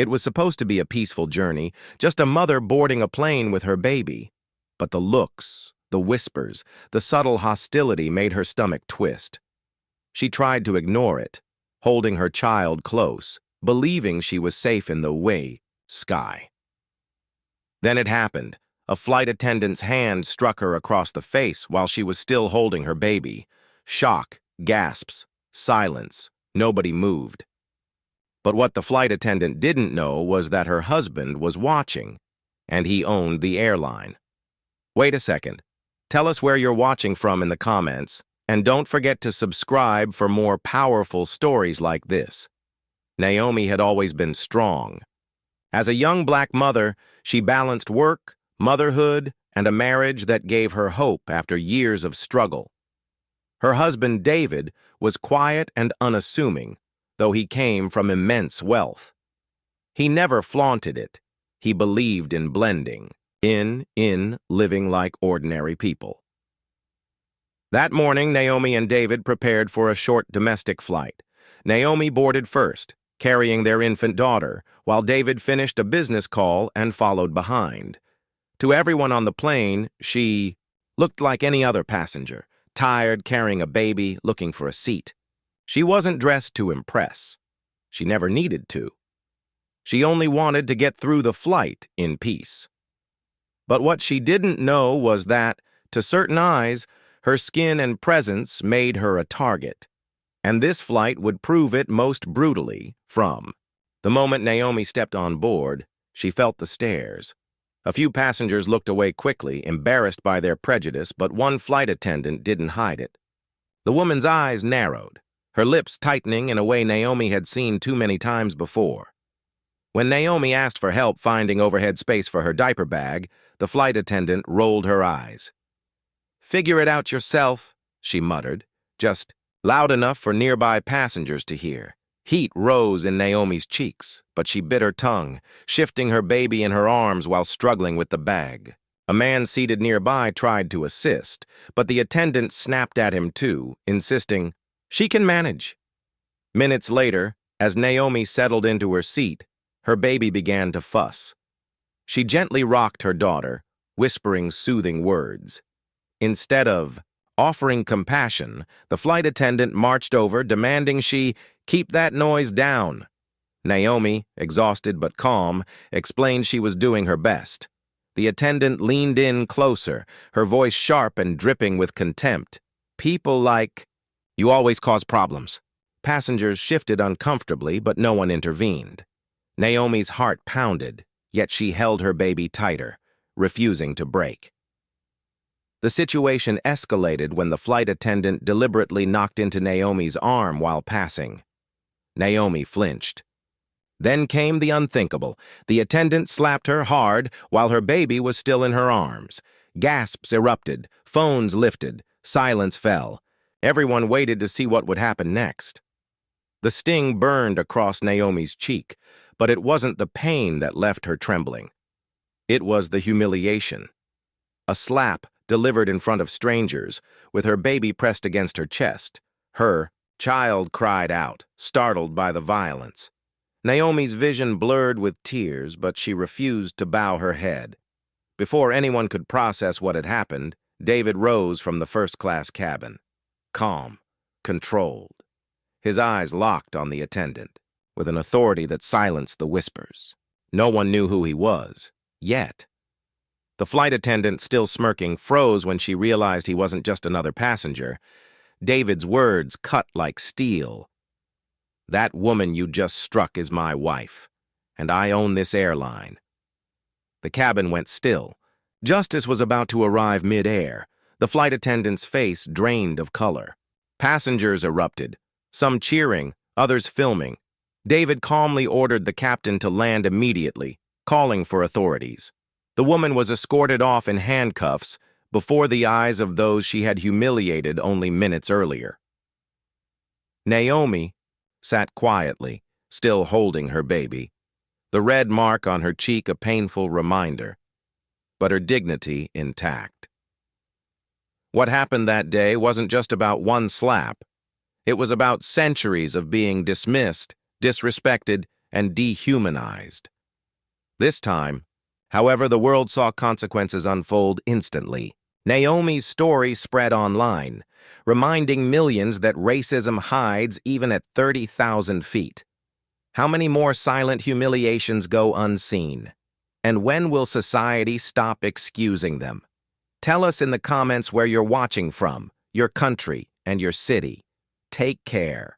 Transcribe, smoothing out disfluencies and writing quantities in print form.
It was supposed to be a peaceful journey, just a mother boarding a plane with her baby. But the looks, the whispers, the subtle hostility made her stomach twist. She tried to ignore it, holding her child close, believing she was safe in the sky. Then it happened. A flight attendant's hand struck her across the face while she was still holding her baby. Shock, gasps, silence. Nobody moved. But what the flight attendant didn't know was that her husband was watching, and he owned the airline. Wait a second. Tell us where you're watching from in the comments, and don't forget to subscribe for more powerful stories like this. Naomi had always been strong. As a young black mother, she balanced work, motherhood, and a marriage that gave her hope after years of struggle. Her husband, David, was quiet and unassuming, though he came from immense wealth. He never flaunted it. He believed in blending, in living like ordinary people. That morning, Naomi and David prepared for a short domestic flight. Naomi boarded first, carrying their infant daughter, while David finished a business call and followed behind. To everyone on the plane, she looked like any other passenger, tired, carrying a baby, looking for a seat. She wasn't dressed to impress. She never needed to. She only wanted to get through the flight in peace. But what she didn't know was that, to certain eyes, her skin and presence made her a target. And this flight would prove it most brutally from the moment Naomi stepped on board. She felt the stares. A few passengers looked away quickly, embarrassed by their prejudice, but one flight attendant didn't hide it. The woman's eyes narrowed, her lips tightening in a way Naomi had seen too many times before. When Naomi asked for help finding overhead space for her diaper bag, the flight attendant rolled her eyes. "Figure it out yourself," she muttered, just loud enough for nearby passengers to hear. Heat rose in Naomi's cheeks, but she bit her tongue, shifting her baby in her arms while struggling with the bag. A man seated nearby tried to assist, but the attendant snapped at him too, insisting, "She can manage." Minutes later, as Naomi settled into her seat, her baby began to fuss. She gently rocked her daughter, whispering soothing words. Instead of offering compassion, the flight attendant marched over, demanding she keep that noise down. Naomi, exhausted but calm, explained she was doing her best. The attendant leaned in closer, her voice sharp and dripping with contempt. "People like you always cause problems." Passengers shifted uncomfortably, but no one intervened. Naomi's heart pounded, yet she held her baby tighter, refusing to break. The situation escalated when the flight attendant deliberately knocked into Naomi's arm while passing. Naomi flinched. Then came the unthinkable. The attendant slapped her hard while her baby was still in her arms. Gasps erupted, phones lifted, silence fell. Everyone waited to see what would happen next. The sting burned across Naomi's cheek, but it wasn't the pain that left her trembling. It was the humiliation. A slap delivered in front of strangers, with her baby pressed against her chest. Her child cried out, startled by the violence. Naomi's vision blurred with tears, but she refused to bow her head. Before anyone could process what had happened, David rose from the first-class cabin. Calm, controlled. His eyes locked on the attendant, with an authority that silenced the whispers. No one knew who he was, yet. The flight attendant, still smirking, froze when she realized he wasn't just another passenger. David's words cut like steel. "That woman you just struck is my wife, and I own this airline." The cabin went still. Justice was about to arrive mid-air. The flight attendant's face drained of color. Passengers erupted, some cheering, others filming. David calmly ordered the captain to land immediately, calling for authorities. The woman was escorted off in handcuffs before the eyes of those she had humiliated only minutes earlier. Naomi sat quietly, still holding her baby, the red mark on her cheek a painful reminder, but her dignity intact. What happened that day wasn't just about one slap. It was about centuries of being dismissed, disrespected, and dehumanized. This time, however, the world saw consequences unfold instantly. Naomi's story spread online, reminding millions that racism hides even at 30,000 feet. How many more silent humiliations go unseen? And when will society stop excusing them? Tell us in the comments where you're watching from, your country, and your city. Take care.